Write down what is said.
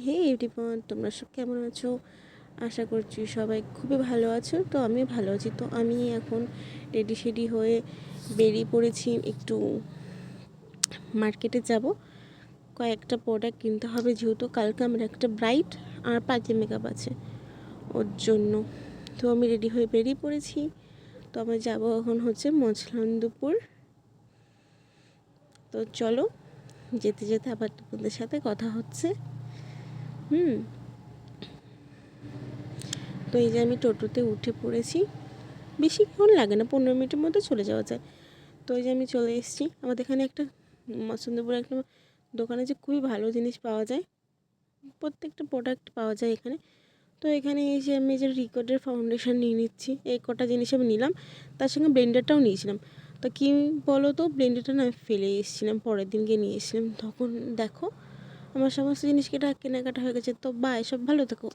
হে everyone, তোমরা সব কেমন আছো? আশা করছি সবাই খুবই ভালো আছো। তো আমি ভালো আছি। তো আমি এখন রেডি হয়ে বেরিয়ে পড়েছি, একটু মার্কেটে যাব। কয়েকটা প্রোডাক্ট কিনতে হবে, যেহেতু কালকে আমার একটা ব্রাইড আর পার্টি মেকআপ আছে ওর জন্য। তো আমি রেডি হয়ে বেরিয়ে পড়েছি। তো আমি যাব এখন হচ্ছে মছলন্দপুর। তো চলো, যেতে যেতে আবার তোমাদের সাথে কথা হচ্ছে। তো এই যে আমি টোটোতে উঠে পড়েছি, বেশিক্ষণ লাগে না, 15 মিনিটের মধ্যে চলে যাওয়া যায়। তো এই যে আমি চলে এসেছি। আমাদের এখানে একটা মসন্দপুরে একটা দোকানে যে খুবই ভালো জিনিস পাওয়া যায়, প্রত্যেকটা প্রোডাক্ট পাওয়া যায় এখানে। তো এখানে এসে আমি যে রিকোডের ফাউন্ডেশন নিয়ে নিচ্ছি, এই কটা জিনিস আমি নিলাম, তার সঙ্গে ব্লেন্ডারটাও নিয়েছিলাম। তো কী বলো তো, ব্লেন্ডারটা না আমি ফেলে এসেছিলাম, পরের দিনকে নিয়ে এসেছিলাম। তখন দেখো আমার সমস্ত জিনিস কেনাকাটা হয়ে গেছে। তো বাই, সব ভালো থেকো।